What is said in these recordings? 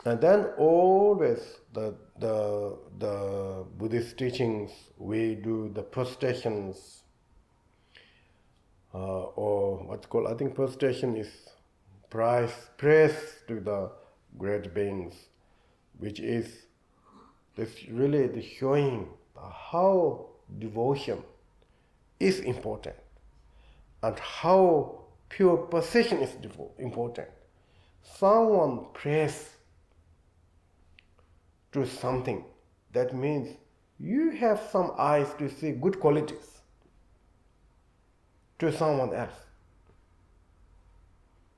And then always the Buddhist teachings, we do the prostrations, or what's called, I think prostration is praise to the great beings, which is this really the showing how devotion is important and how pure possession is important. Someone prays to something, that means you have some eyes to see good qualities to someone else.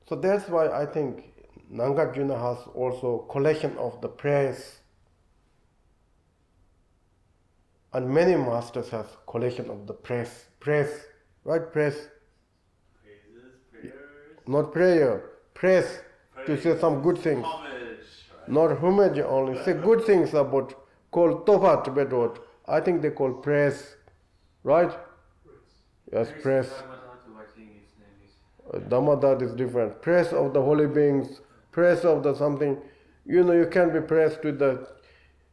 So that's why I think Nagarjuna has also collection of the prayers, and many masters have collection of the prayers, right? Prayers, not prayer, praise to say some good things. Homage, right? Not homage only, say good things about, called topa Tibet word. I think they call praise, right? Yes, praise. Dhammadat is different. Praise of the holy beings, praise of the something. You can be praised to the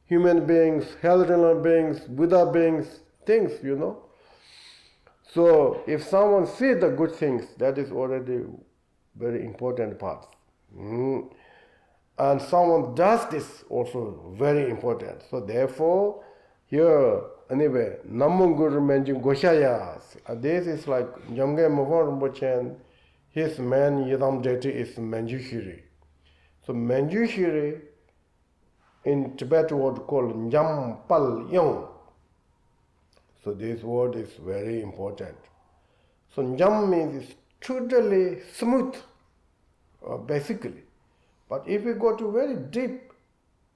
human beings, health beings, Buddha beings, things, So if someone sees the good things, that is already very important part. And someone does this also very important. So therefore, here, anyway, Namung Guru Manjushri Goshayas. This is like Jamgön Mipham Rinpoche, his main Yidam deity is Manjushri. So Manjushri, in Tibet word called Njam Yong. So this word is very important. So Njam means it's totally smooth, basically. But if we go to very deep,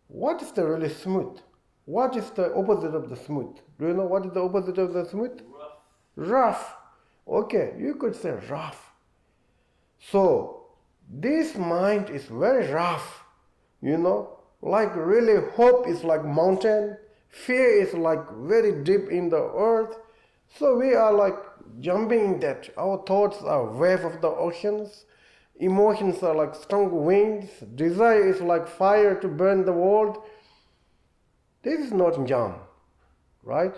what is the really smooth? What is the opposite of the smooth? Do you know what is the opposite of the smooth? Rough. Okay, you could say rough. So this mind is very rough, like really hope is like mountain, fear is like very deep in the earth. So we are like jumping in that. Our thoughts are wave of the oceans. Emotions are like strong winds. Desire is like fire to burn the world. This is not Njam, right?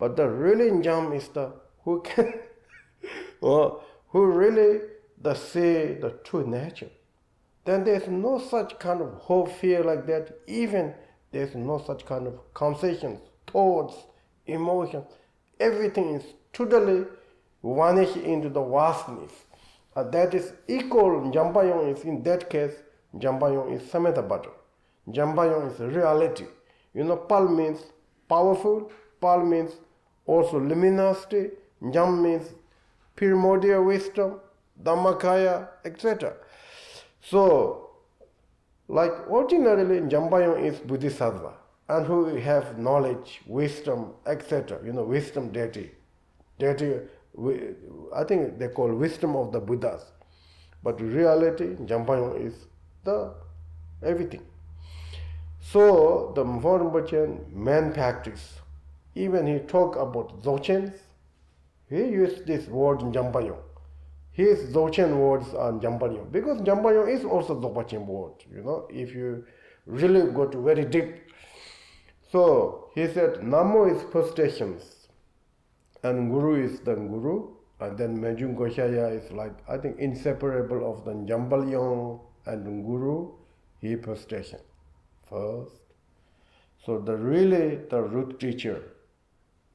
But the really Njam is the who can, who really see the true nature. Then there's no such kind of hope, fear like that. Even there's no such kind of conversations, thoughts, emotions. Everything is totally vanished into the vastness. That is equal. Jambayong is, in that case, Jambayong is Samatha Bhatta. Jambayong is reality. Pal means powerful, Pal means also luminosity, Jam means primordial wisdom, Dhammakaya, etc. So, like ordinarily, Jambayong is Bodhisattva, and who have knowledge, wisdom, etc. Wisdom deity. I think they call wisdom of the Buddhas. But reality, Jambayong is the everything. So the Mipham Rinpoche main practice, even he talk about Dzogchens, he used this word Jambayong. His Dzogchen words are Jambayong, because Jambayong is also Dzogchen word, if you really go to very deep. So he said, Namo is prostrations, and Guru is the Guru, and then Manjushri Goshaya is like, I think, inseparable of the Jambayong and Guru, he prostration first. So the root teacher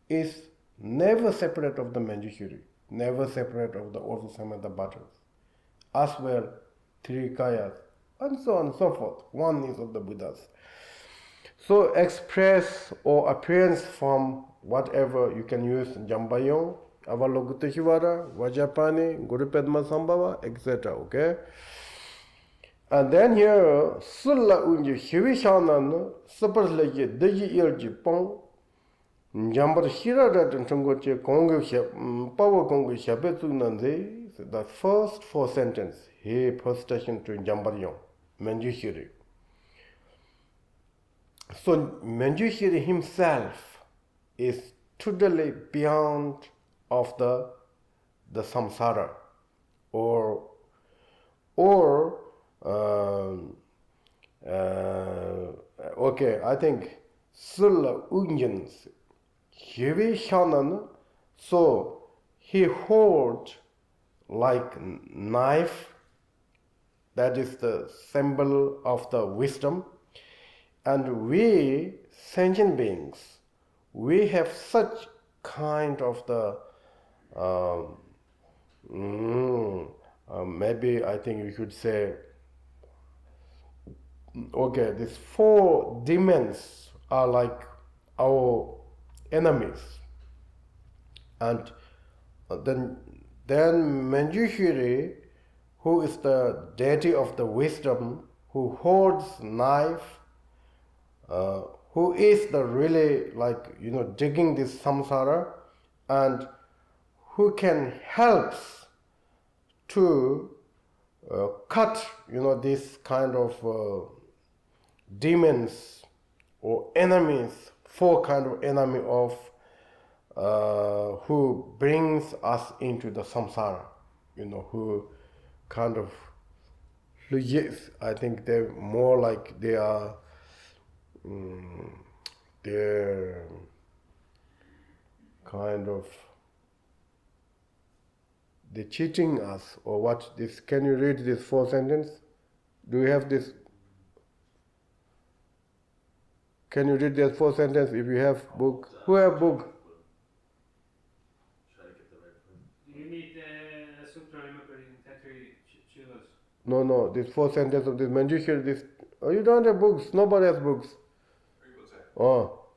is never separate of the Manjushri, never separate of the also Samatha Bhattas, as well three kayas, and so on and so forth. One is of the Buddhas. So express or appearance from whatever you can use, Jambayong, Avalokiteshvara, Vajrapani, Guru Padma Sambhava, etc. Okay? And then here, Sulla Unji Hivishanan, Superlegi, Deji Ilji Pong, Jambar Shiradat and Tungoche, Kongo, Power Kongo Shabetu Nande, the first four sentences, he prostration to Jambayong, Manjushri. So Manjushri himself is totally beyond of the samsara, or okay, I think Sulla Ungens, Heavy Shanan, so he holds like knife, that is the symbol of the wisdom. And we, sentient beings, we have such kind of the, maybe I think we could say, okay, these four demons are like our enemies. And then Manjushri, who is the deity of the wisdom, who holds knife, who is the really like, digging this samsara, and who can help to cut, this kind of demons or enemies, four kind of enemy of who brings us into the samsara, who kind of, yes, I think they're more like they are, they're kind of, they're cheating us or what. This, can you read this 4 sentence? Do you have this? Can you read that 4 sentence if you have book? Who have book? Do you need the Sutra in 33 chillers? No, this 4 sentence of this Manjushri, this, you don't have books, nobody has books. Oh.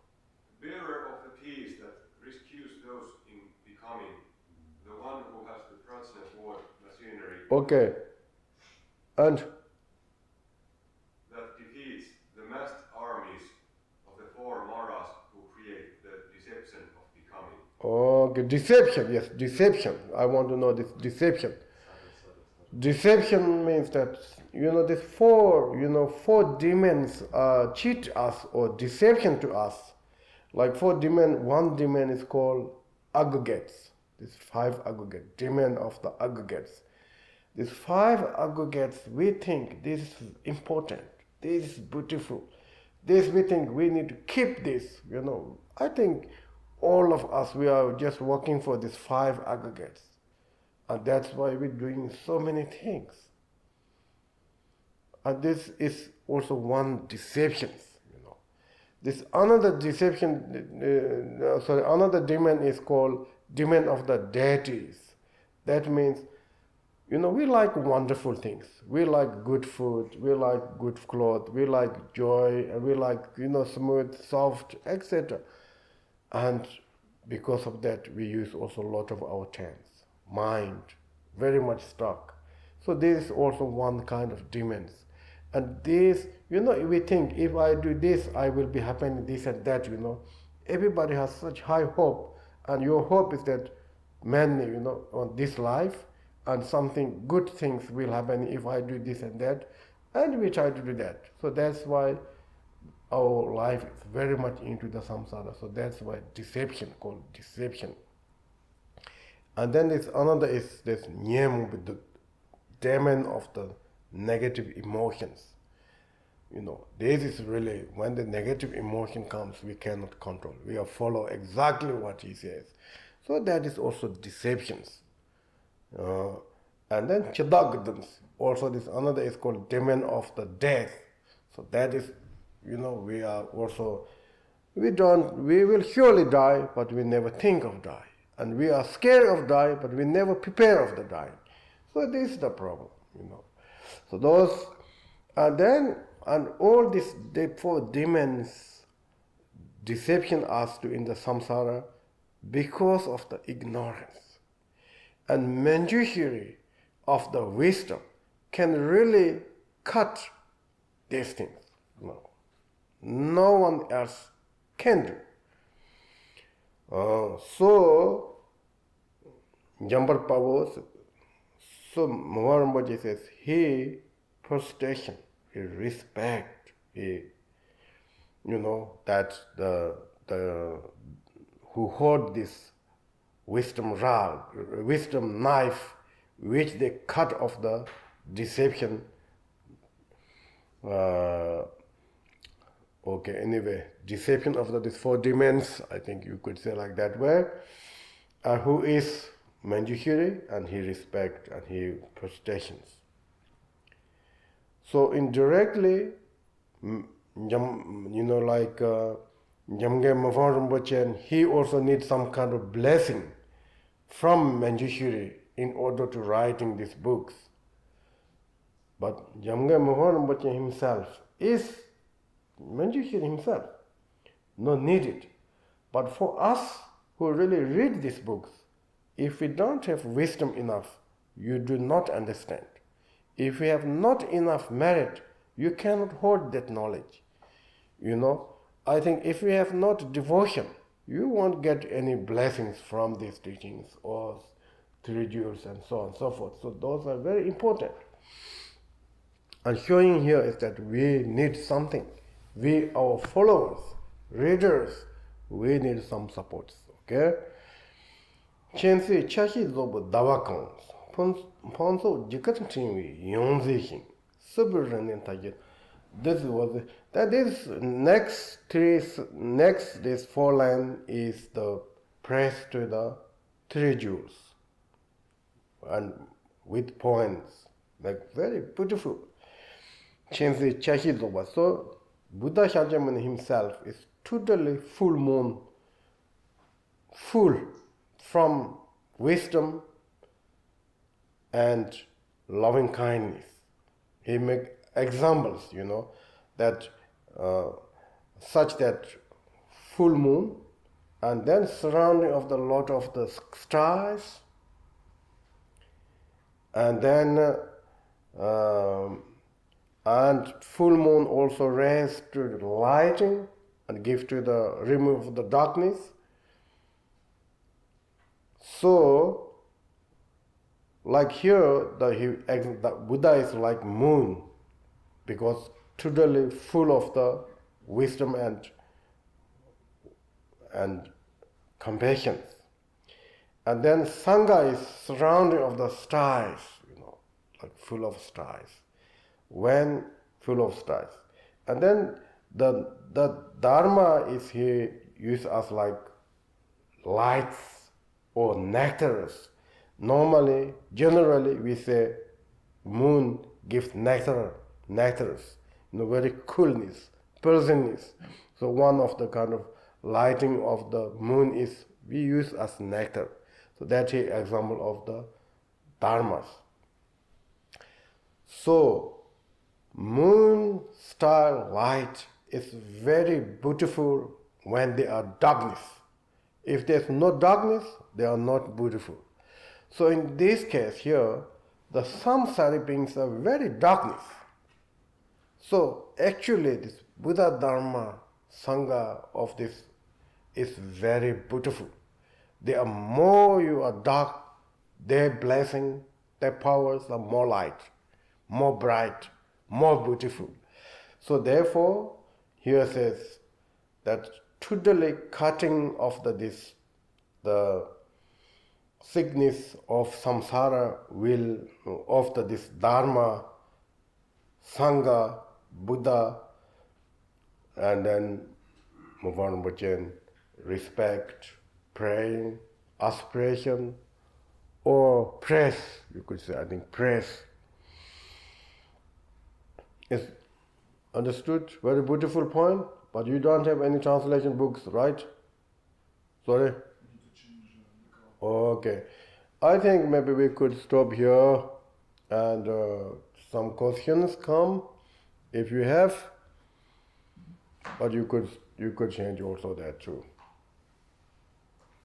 Bearer of the peace that rescues those in becoming, the one who has the prajna board machinery. Okay. And? That defeats the massed armies of the 4 maras who create the deception of becoming. Okay, deception, yes, deception. I want to know this deception. Deception means that, these four demons cheat us or deception to us. Like 4 demons, 1 demon is called aggregates. These 5 aggregates, demon of the aggregates. These 5 aggregates, we think this is important, this is beautiful, this we think we need to keep this, I think all of us, we are just working for these 5 aggregates. And that's why we're doing so many things. And this is also one deception, This another deception, another demon is called demon of the deities. That means, we like wonderful things. We like good food, we like good clothes, we like joy, and we like, smooth, soft, etc. And because of that, we use also a lot of our chance, mind, very much stuck. So this is also one kind of demons. And this, we think if I do this, I will be happening this and that, Everybody has such high hope, and your hope is that many, on this life, and something good things will happen if I do this and that, and we try to do that. So that's why our life is very much into the samsara. So that's why deception, called deception. And then this another is this nyem, with the demon of the negative emotions. This is really, when the negative emotion comes, we cannot control. We have follow exactly what he says. So that is also deceptions. And then chidagdans, also this another is called demon of the death. So that is, we are also, we will surely die, but we never think of die. And we are scared of die, but we never prepare of the dying. So this is the problem, So those, and all these 4 demons deception us to in the samsara because of the ignorance. And Manjushri of the wisdom can really cut these things. No one else can do. So, Jambar Pavos, so Maharambaji says, he prostration, he respect, that the who hold this wisdom rod, wisdom knife, which they cut off the deception, Okay, anyway, deception of these four demons, I think you could say like that way, who is Manjushri, and he respect and he protections. So indirectly, Jamgön Rinpoche, he also needs some kind of blessing from Manjushri in order to writing these books. But Jamgön Rinpoche himself is Manjushri himself, no needed. But for us who really read these books, if we don't have wisdom enough, you do not understand. If you have not enough merit, you cannot hold that knowledge. I think if you have not devotion, you won't get any blessings from these teachings or three jewels and so on and so forth. So those are very important. And showing here is that we need something. We, our followers, readers, we need some support. Okay? Chensi chashi zobu dawakang, ponso jikat tingwi yongzi suburan tajit. This four line is the praise to the three jewels, and with points, like very beautiful. Chensi chashi zoba. So Buddha Shakyamuni himself is totally full moon, full from wisdom and loving kindness. He make examples, that such that full moon, and then surrounding of the lot of the stars, and then and full moon also rays to the lighting and give to the remove the darkness. So, like here, the Buddha is like moon, because totally full of the wisdom and compassion. And then Sangha is surrounding of the stars, like full of stars. When full of stars. And then the Dharma is here used as like lights or nectars. Generally we say moon gives nectars, very coolness, pleasantness. So one of the kind of lighting of the moon is we use as nectar. So that's an example of the dharmas. So moon star light is very beautiful when they are darkness. If there's no darkness, they are not beautiful. So in this case here, the samsara beings are very darkness. So actually this Buddha Dharma Sangha of this is very beautiful. The more you are dark, their blessing, their powers are more light, more bright, more beautiful. So therefore, here says that totally cutting of the sickness of samsara will of this Dharma, Sangha, Buddha, and then Mipham Rinpoche, respect, praying, aspiration, or praise, you could say, I think praise. Is understood? Very beautiful point, but you don't have any translation books, right? Sorry? Okay. I think maybe we could stop here and some questions come if you have, but you could change also that too.